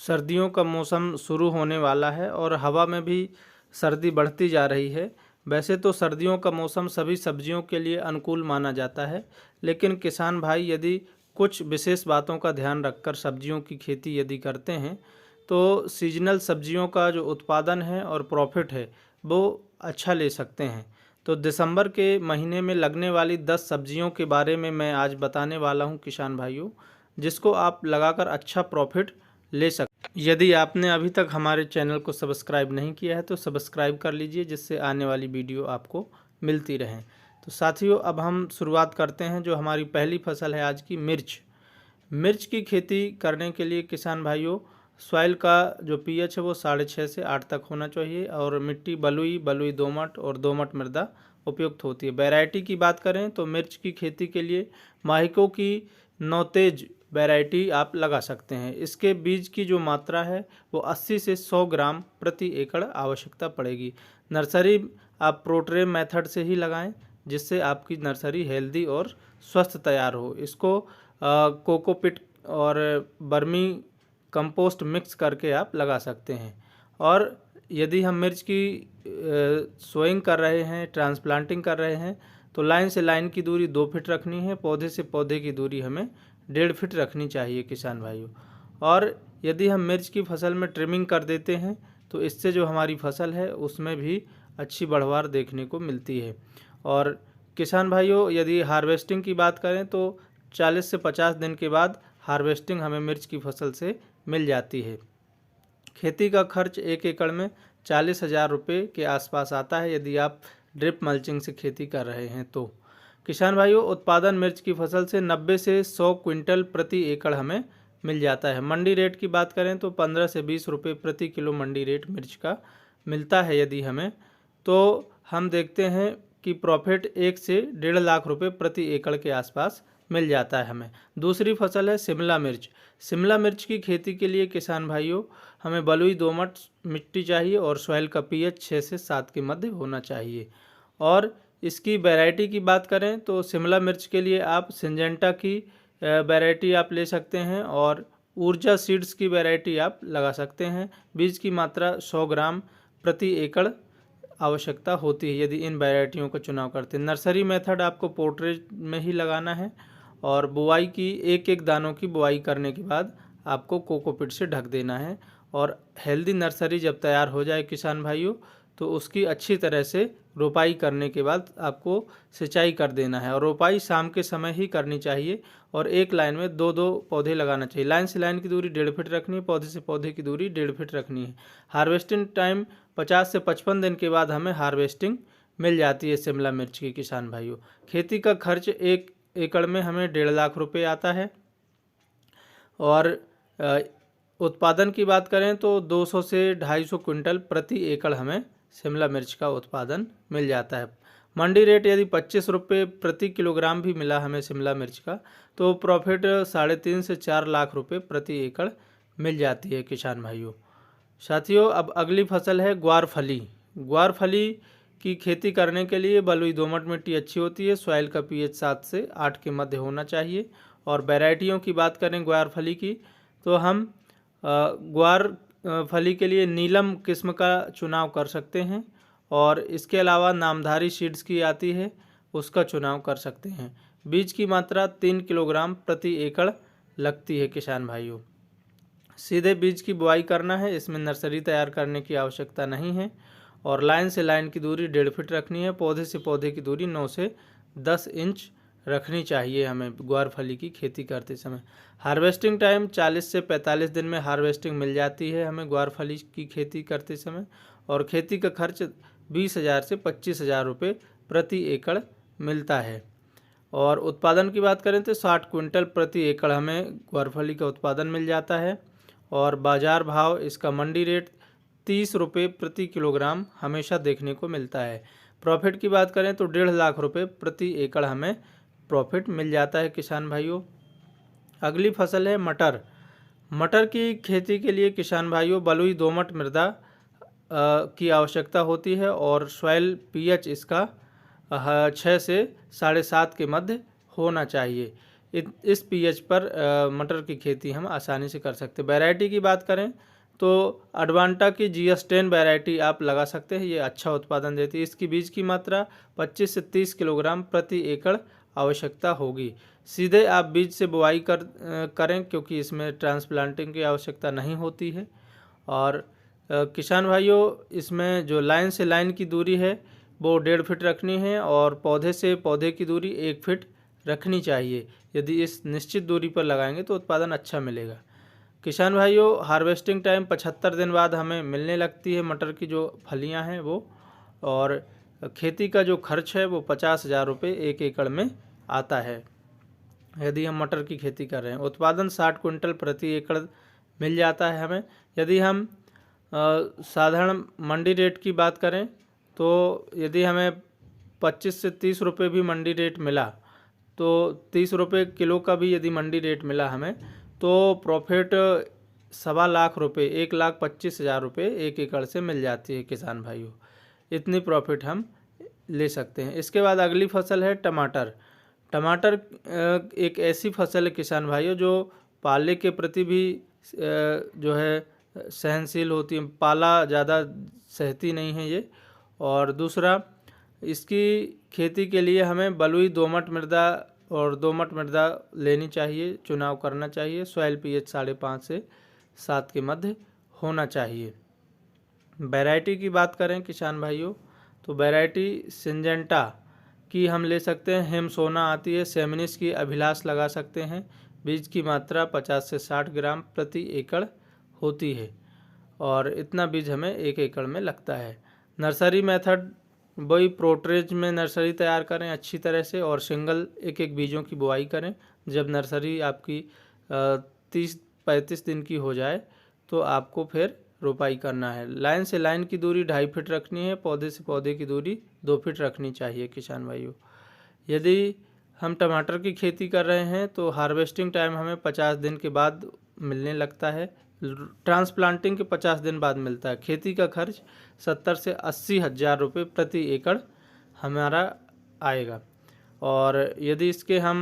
सर्दियों का मौसम शुरू होने वाला है और हवा में भी सर्दी बढ़ती जा रही है। वैसे तो सर्दियों का मौसम सभी सब्जियों के लिए अनुकूल माना जाता है, लेकिन किसान भाई यदि कुछ विशेष बातों का ध्यान रखकर सब्जियों की खेती यदि करते हैं तो सीजनल सब्जियों का जो उत्पादन है और प्रॉफिट है वो अच्छा ले सकते हैं। तो दिसंबर के महीने में लगने वाली 10 सब्जियों के बारे में मैं आज बताने वाला हूं किसान भाइयों, जिसको आप लगाकर अच्छा प्रॉफिट ले सकते। यदि आपने अभी तक हमारे चैनल को सब्सक्राइब नहीं किया है तो सब्सक्राइब कर लीजिए, जिससे आने वाली वीडियो आपको मिलती रहें। तो साथियों, अब हम शुरुआत करते हैं। जो हमारी पहली फसल है आज की, मिर्च। मिर्च की खेती करने के लिए किसान भाइयों, सॉइल का जो पीएच है वो 6.5 से 8 तक होना चाहिए और मिट्टी बलुई, बलुई दोमट और दोमट मृदा उपयुक्त होती है। वैरायटी की बात करें तो मिर्च की खेती के लिए माहिको की नौतेज वैरायटी आप लगा सकते हैं। इसके बीज की जो मात्रा है वो 80 से 100 ग्राम प्रति एकड़ आवश्यकता पड़ेगी। नर्सरी आप प्रोट्रे मेथड से ही लगाएं, जिससे आपकी नर्सरी हेल्दी और स्वस्थ तैयार हो। इसको कोकोपिट और बर्मी कंपोस्ट मिक्स करके आप लगा सकते हैं। और यदि हम मिर्च की सोइंग कर रहे हैं, ट्रांसप्लांटिंग कर रहे हैं, तो लाइन से लाइन की दूरी 2 फीट रखनी है। पौधे से पौधे की दूरी हमें 1.5 फीट रखनी चाहिए किसान भाइयों। और यदि हम मिर्च की फसल में ट्रिमिंग कर देते हैं तो इससे जो हमारी फसल है उसमें भी अच्छी बढ़वार देखने को मिलती है। और किसान भाइयों, यदि हार्वेस्टिंग की बात करें तो 40 से 50 दिन के बाद हार्वेस्टिंग हमें मिर्च की फसल से मिल जाती है। खेती का खर्च 1 एकड़ में 40,000 रुपये के आसपास आता है यदि आप ड्रिप मल्चिंग से खेती कर रहे हैं तो। किसान भाइयों, उत्पादन मिर्च की फसल से 90 से 100 क्विंटल प्रति एकड़ हमें मिल जाता है। मंडी रेट की बात करें तो 15 से 20 रुपये प्रति किलो मंडी रेट मिर्च का मिलता है यदि हमें, तो हम देखते हैं कि प्रॉफिट 1 से 1.5 लाख रुपये प्रति एकड़ के आसपास मिल जाता है हमें। दूसरी फसल है शिमला मिर्च। शिमला मिर्च की खेती के लिए किसान भाइयों, हमें बलुई दोमट मिट्टी चाहिए और सॉइल का पीएच 6 से 7 के मध्य होना चाहिए। और इसकी वैरायटी की बात करें तो शिमला मिर्च के लिए आप सिंजेंटा की वैरायटी आप ले सकते हैं और ऊर्जा सीड्स की वैरायटी आप लगा सकते हैं। बीज की मात्रा 100 ग्राम प्रति एकड़ आवश्यकता होती है यदि इन वैरायटियों का चुनाव करते हैं। नर्सरी मेथड आपको पोर्ट्रेट में ही लगाना है और बुआई की एक एक दानों की बुआई करने के बाद आपको कोकोपीट से ढक देना है। और हेल्दी नर्सरी जब तैयार हो जाए किसान भाइयों, तो उसकी अच्छी तरह से रोपाई करने के बाद आपको सिंचाई कर देना है। और रोपाई शाम के समय ही करनी चाहिए और एक लाइन में 2-2 पौधे लगाना चाहिए। लाइन से लाइन की दूरी 1.5 फीट रखनी है, पौधे से पौधे की दूरी 1.5 फीट रखनी है। हार्वेस्टिंग टाइम 50 से 55 दिन के बाद हमें हार्वेस्टिंग मिल जाती है शिमला मिर्च की किसान भाइयों। खेती का खर्च 1 एकड़ में हमें 1.5 लाख रुपये आता है। और उत्पादन की बात करें तो 200 से 250 क्विंटल प्रति एकड़ हमें शिमला मिर्च का उत्पादन मिल जाता है। मंडी रेट यदि 25 रुपये प्रति किलोग्राम भी मिला हमें शिमला मिर्च का, तो प्रॉफिट 3.5 से 4 लाख रुपये प्रति एकड़ मिल जाती है किसान भाइयों। साथियों, अब अगली फसल है ग्वारफली। ग्वारफली की खेती करने के लिए बलुई दोमट मिट्टी अच्छी होती है। सॉइल का पीएच 7 से 8 के मध्य होना चाहिए। और वैरायटियों की बात करें ग्वारफली की, तो हम ग्वार फली के लिए नीलम किस्म का चुनाव कर सकते हैं और इसके अलावा नामधारी सीड्स की आती है, उसका चुनाव कर सकते हैं। बीज की मात्रा 3 किलोग्राम प्रति एकड़ लगती है किसान भाइयों। सीधे बीज की बुआई करना है, इसमें नर्सरी तैयार करने की आवश्यकता नहीं है। और लाइन से लाइन की दूरी 1.5 फीट रखनी है। पौधे से पौधे की दूरी 9 से 10 इंच रखनी चाहिए हमें ग्वारफली की खेती करते समय। हार्वेस्टिंग टाइम 40 से 45 दिन में हार्वेस्टिंग मिल जाती है हमें ग्वारफली की खेती करते समय। और खेती का खर्च 20,000 से 25,000 रुपये प्रति एकड़ मिलता है। और उत्पादन की बात करें तो 60 क्विंटल प्रति एकड़ हमें ग्वारफली का उत्पादन मिल जाता है। और बाज़ार भाव इसका मंडी रेट 30 रुपये प्रति किलोग्राम हमेशा देखने को मिलता है। प्रॉफिट की बात करें तो 1.5 लाख रुपये प्रति एकड़ हमें प्रॉफिट मिल जाता है किसान भाइयों। अगली फसल है मटर। मटर की खेती के लिए किसान भाइयों बलुई दोमट मृदा की आवश्यकता होती है और सॉइल पीएच इसका 6 से 7.5 के मध्य होना चाहिए। इस पीएच पर मटर की खेती हम आसानी से कर सकते हैं। वैरायटी की बात करें तो अडवांटा की GS10 वैरायटी आप लगा सकते हैं, ये अच्छा उत्पादन देती है। इसकी बीज की मात्रा 25 से 30 किलोग्राम प्रति एकड़ आवश्यकता होगी। सीधे आप बीज से बुआई करें क्योंकि इसमें ट्रांसप्लांटिंग की आवश्यकता नहीं होती है। और किसान भाइयों, इसमें जो लाइन से लाइन की दूरी है वो 1.5 फीट रखनी है और पौधे से पौधे की दूरी 1 फीट रखनी चाहिए। यदि इस निश्चित दूरी पर लगाएंगे तो उत्पादन अच्छा मिलेगा। किसान भाइयों, हार्वेस्टिंग टाइम 75 दिन बाद हमें मिलने लगती है मटर की जो फलियां हैं वो, और खेती का जो खर्च है वो 50,000 रुपये 1 एकड़ में आता है यदि हम मटर की खेती कर रहे हैं। उत्पादन 60 क्विंटल प्रति एकड़ मिल जाता है हमें। यदि हम साधारण मंडी रेट की बात करें तो यदि हमें 25 से 30 रुपये भी मंडी रेट मिला, तो 30 रुपये किलो का भी यदि मंडी रेट मिला हमें, तो प्रॉफिट 1.25 लाख रुपये 1,25,000 रुपये 1 एकड़ से मिल जाती है किसान भाइयों। इतनी प्रॉफिट हम ले सकते हैं। इसके बाद अगली फसल है टमाटर। टमाटर एक ऐसी फसल है किसान भाइयों जो पाले के प्रति भी जो है सहनशील होती है, पाला ज़्यादा सहती नहीं है ये। और दूसरा, इसकी खेती के लिए हमें बलुई दोमट मृदा और दोमट मृदा लेनी चाहिए, चुनाव करना चाहिए। सॉइल पीएच 5.5 से 7 के मध्य होना चाहिए। वैरायटी की बात करें किसान भाइयों तो वैरायटी सिंजेंटा की हम ले सकते हैं, हेम सोना आती है। सेमिनिस की अभिलाष लगा सकते हैं। बीज की मात्रा 50 से 60 ग्राम प्रति एकड़ होती है और इतना बीज हमें 1 एकड़ में लगता है। नर्सरी मेथड, वही प्रोट्रेज में नर्सरी तैयार करें अच्छी तरह से और सिंगल एक एक बीजों की बुआई करें। जब नर्सरी आपकी 30-35 दिन की हो जाए तो आपको फिर रोपाई करना है। लाइन से लाइन की दूरी 2.5 फीट रखनी है। पौधे से पौधे की दूरी 2 फीट रखनी चाहिए किसान भाइयों। यदि हम टमाटर की खेती कर रहे हैं तो हार्वेस्टिंग टाइम हमें 50 दिन के बाद मिलने लगता है। ट्रांसप्लांटिंग के 50 दिन बाद मिलता है। खेती का खर्च 70 से 80 हज़ार रुपये प्रति एकड़ हमारा आएगा। और यदि इसके हम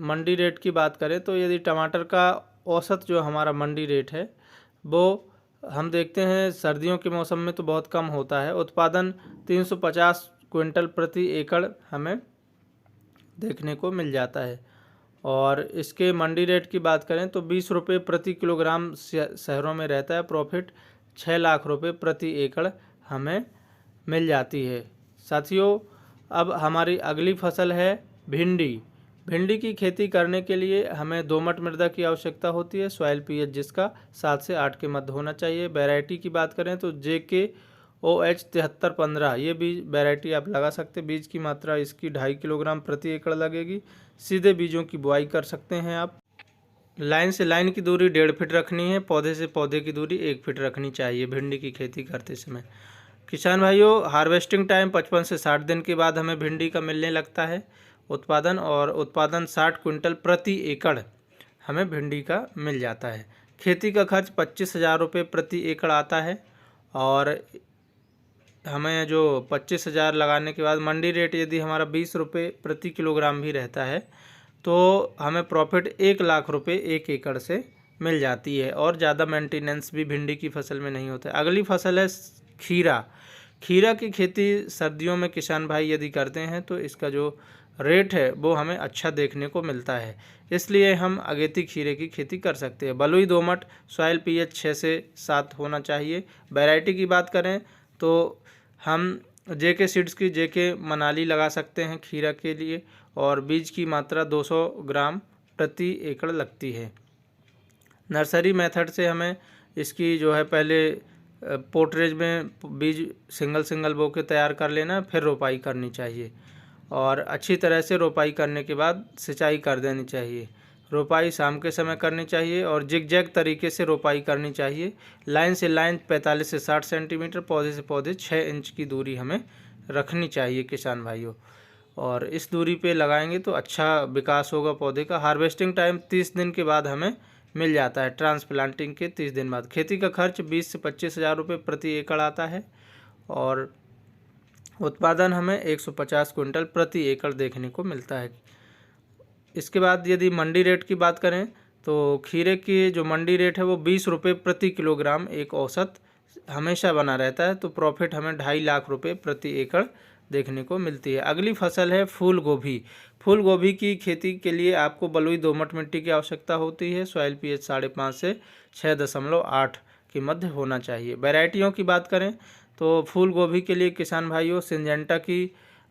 मंडी रेट की बात करें तो यदि टमाटर का औसत जो हमारा मंडी रेट है वो हम देखते हैं सर्दियों के मौसम में तो बहुत कम होता है। उत्पादन 350 क्विंटल प्रति एकड़ हमें देखने को मिल जाता है। और इसके मंडी रेट की बात करें तो 20 रुपये प्रति किलोग्राम शहरों में रहता है। प्रॉफिट 6 लाख रुपये प्रति एकड़ हमें मिल जाती है। साथियों, अब हमारी अगली फसल है भिंडी। भिंडी की खेती करने के लिए हमें दोमट मृदा की आवश्यकता होती है। सॉइल पीएच जिसका 7 से 8 के मध्य होना चाहिए। वैरायटी की बात करें तो JKOH 7315 ये बीज वैरायटी आप लगा सकते हैं। बीज की मात्रा इसकी 2.5 किलोग्राम प्रति एकड़ लगेगी। सीधे बीजों की बुआई कर सकते हैं आप। लाइन से लाइन की दूरी 1.5 फीट रखनी है। पौधे से पौधे की दूरी 1 फीट रखनी चाहिए भिंडी की खेती करते समय। किसान भाइयों, हार्वेस्टिंग टाइम 55 से 60 दिन के बाद हमें भिंडी का मिलने लगता है उत्पादन 60 क्विंटल प्रति एकड़ हमें भिंडी का मिल जाता है। खेती का खर्च 25,000 रुपये प्रति एकड़ आता है और हमें जो 25,000 लगाने के बाद मंडी रेट यदि हमारा 20 रुपये प्रति किलोग्राम भी रहता है तो हमें प्रॉफिट 1 लाख रुपये 1 एकड़ से मिल जाती है और ज़्यादा मेंटेनेंस भी भिंडी की फसल में नहीं होता है। अगली फसल है खीरा। खीरा की खेती सर्दियों में किसान भाई यदि करते हैं तो इसका जो रेट है वो हमें अच्छा देखने को मिलता है, इसलिए हम अगेती खीरे की खेती कर सकते हैं। बलुई दोमट, सॉइल पीएच 6 से 7 होना चाहिए। वैरायटी की बात करें तो हम JK सीड्स की JK मनाली लगा सकते हैं खीरा के लिए और बीज की मात्रा 200 ग्राम प्रति एकड़ लगती है। नर्सरी मेथड से हमें इसकी जो है पहले पोटरेज में बीज सिंगल बो के तैयार कर लेना, फिर रोपाई करनी चाहिए और अच्छी तरह से रोपाई करने के बाद सिंचाई कर देनी चाहिए। रोपाई शाम के समय करनी चाहिए और जिगजैग तरीके से रोपाई करनी चाहिए। लाइन से लाइन 45 से 60 सेंटीमीटर, पौधे से पौधे 6 इंच की दूरी हमें रखनी चाहिए किसान भाइयों, और इस दूरी पे लगाएंगे तो अच्छा विकास होगा पौधे का। हार्वेस्टिंग टाइम 30 दिन के बाद हमें मिल जाता है, ट्रांसप्लांटिंग के 30 दिन बाद। खेती का खर्च 20 से 25,000 रुपये प्रति एकड़ आता है और उत्पादन हमें 150 क्विंटल प्रति एकड़ देखने को मिलता है। इसके बाद यदि मंडी रेट की बात करें तो खीरे की जो मंडी रेट है वो 20 रुपये प्रति किलोग्राम एक औसत हमेशा बना रहता है। तो प्रॉफिट हमें 2.5 लाख रुपए प्रति एकड़ देखने को मिलती है। अगली फसल है फूल गोभी। फूल गोभी की खेती के लिए आपको बलुई दोमट मिट्टी की आवश्यकता होती है। सॉइल पीएच 5.5 से 6.8 के मध्य होना चाहिए। वैरायटियों की बात करें तो फूल गोभी के लिए किसान भाइयों सिंजेंटा की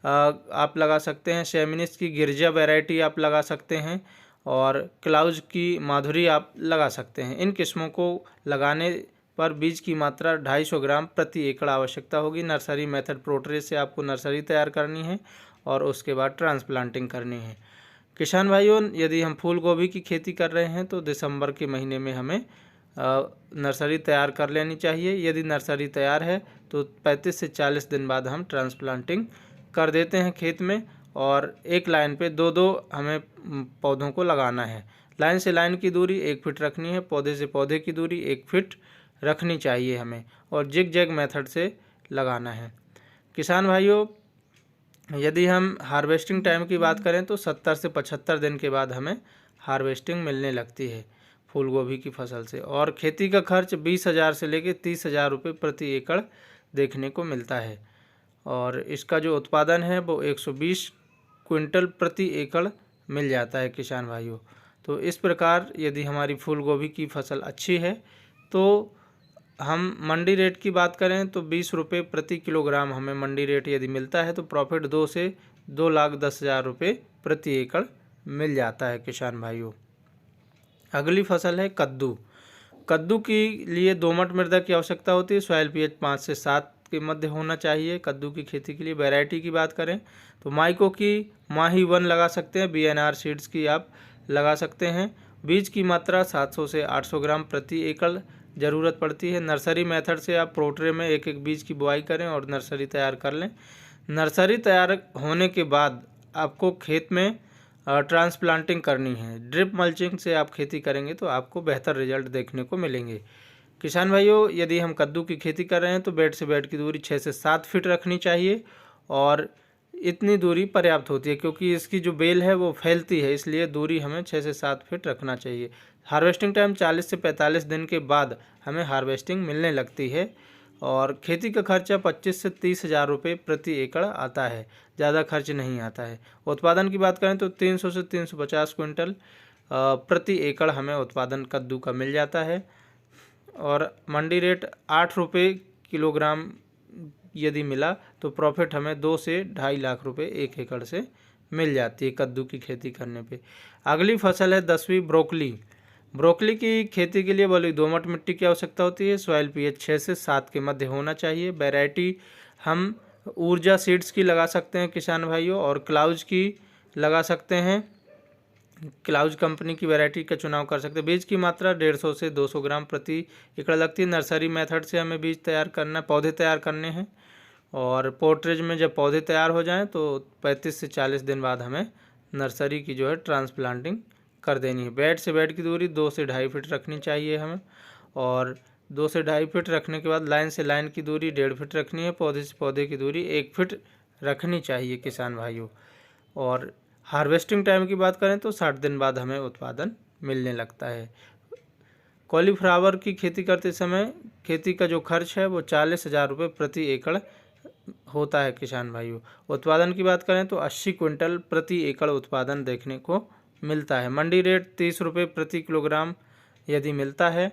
आप लगा सकते हैं, शेमिनिस की गिरजा वैरायटी आप लगा सकते हैं और क्लाउज की माधुरी आप लगा सकते हैं। इन किस्मों को लगाने पर बीज की मात्रा 250 ग्राम प्रति एकड़ आवश्यकता होगी। नर्सरी मेथड प्रोट्रे से आपको नर्सरी तैयार करनी है और उसके बाद ट्रांसप्लांटिंग करनी है। किसान भाइयों यदि हम फूल गोभी की खेती कर रहे हैं तो दिसंबर के महीने में हमें नर्सरी तैयार कर लेनी चाहिए। यदि नर्सरी तैयार है तो 35 से 40 दिन बाद हम ट्रांसप्लांटिंग कर देते हैं खेत में और एक लाइन पे 2-2 हमें पौधों को लगाना है। लाइन से लाइन की दूरी 1 फीट रखनी है, पौधे से पौधे की दूरी 1 फीट रखनी चाहिए हमें और जिग जैग मेथड से लगाना है। किसान भाइयों यदि हम हार्वेस्टिंग टाइम की बात करें तो 70 से 75 दिन के बाद हमें हार्वेस्टिंग मिलने लगती है फूल गोभी की फसल से और खेती का खर्च 20,000 से लेकर 30,000 रुपये प्रति एकड़ देखने को मिलता है और इसका जो उत्पादन है वो 120 क्विंटल प्रति एकड़ मिल जाता है किसान भाइयों। तो इस प्रकार यदि हमारी फूल गोभी की फसल अच्छी है तो हम मंडी रेट की बात करें तो 20 रुपये प्रति किलोग्राम हमें मंडी रेट यदि मिलता है तो प्रॉफिट 2 से 2,10,000 रुपये प्रति एकड़ मिल जाता है किसान भाइयों। अगली फसल है कद्दू। कद्दू के लिए दोमट मृदा की आवश्यकता होती है। सॉइल पीएच 5 से 7 के मध्य होना चाहिए कद्दू की खेती के लिए। वैरायटी की बात करें तो माइको की माही 1 लगा सकते हैं, बीएनआर सीड्स की आप लगा सकते हैं। बीज की मात्रा 700 से 800 ग्राम प्रति एकड़ ज़रूरत पड़ती है। नर्सरी मेथड से आप प्रोट्रे में एक एक बीज की बुआई करें और नर्सरी तैयार कर लें। नर्सरी तैयार होने के बाद आपको खेत में ट्रांसप्लांटिंग करनी है। ड्रिप मल्चिंग से आप खेती करेंगे तो आपको बेहतर रिजल्ट देखने को मिलेंगे। किसान भाइयों यदि हम कद्दू की खेती कर रहे हैं तो बेड से बेड की दूरी 6 से 7 फीट रखनी चाहिए और इतनी दूरी पर्याप्त होती है क्योंकि इसकी जो बेल है वो फैलती है, इसलिए दूरी हमें 6 से 7 फीट रखना चाहिए। हार्वेस्टिंग टाइम 40 से 45 दिन के बाद हमें हार्वेस्टिंग मिलने लगती है और खेती का खर्चा 25 से 30,000 रुपये प्रति एकड़ आता है, ज़्यादा खर्च नहीं आता है। उत्पादन की बात करें तो 300 से 350 क्विंटल प्रति एकड़ हमें उत्पादन कद्दू का मिल जाता है और मंडी रेट 8 रुपये किलोग्राम यदि मिला तो प्रॉफिट हमें 2 से 2.5 लाख रुपए एक एकड़ से मिल जाती है कद्दू की खेती करने पे। अगली फसल है 10वीं ब्रोकली। ब्रोकली की खेती के लिए बलुई दोमट मिट्टी की आवश्यकता होती है। सॉइल पीएच 6 से 7 के मध्य होना चाहिए। वैरायटी हम ऊर्जा सीड्स की लगा सकते हैं किसान भाइयों और क्लाउज की लगा सकते हैं। क्लाउज कंपनी की वैरायटी का चुनाव कर सकते हैं। बीज की मात्रा 150 से 200 ग्राम प्रति एकड़ लगती है। नर्सरी मेथड से हमें बीज तैयार करना, पौधे तैयार करने हैं और पोर्ट्रेज में जब पौधे तैयार हो जाएं तो 35 से 40 दिन बाद हमें नर्सरी की जो है ट्रांसप्लांटिंग कर देनी है। बेड से बेड की दूरी 2 से 2.5 फीट रखनी चाहिए हमें और 2 से 2.5 फीट रखने के बाद लाइन से लाइन की दूरी 1.5 फीट रखनी है। पौधे से पौधे की दूरी 1 फीट रखनी चाहिए किसान भाइयों। और हार्वेस्टिंग टाइम की बात करें तो 60 दिन बाद हमें उत्पादन मिलने लगता है। कॉलीफ्लावर की खेती करते समय खेती का जो खर्च है वो 40,000 रुपये प्रति एकड़ होता है किसान भाइयों। उत्पादन की बात करें तो 80 क्विंटल प्रति एकड़ उत्पादन देखने को मिलता है। मंडी रेट 30 रुपये प्रति किलोग्राम यदि मिलता है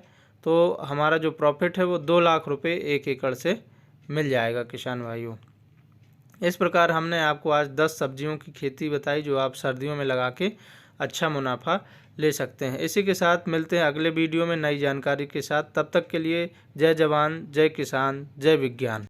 तो हमारा जो प्रॉफिट है वो 2 लाख रुपये एक एकड़ से मिल जाएगा किसान भाइयों। इस प्रकार हमने आपको आज 10 सब्जियों की खेती बताई जो आप सर्दियों में लगा के अच्छा मुनाफा ले सकते हैं। इसी के साथ मिलते हैं अगले वीडियो में नई जानकारी के साथ। तब तक के लिए जय जवान, जय किसान, जय विज्ञान।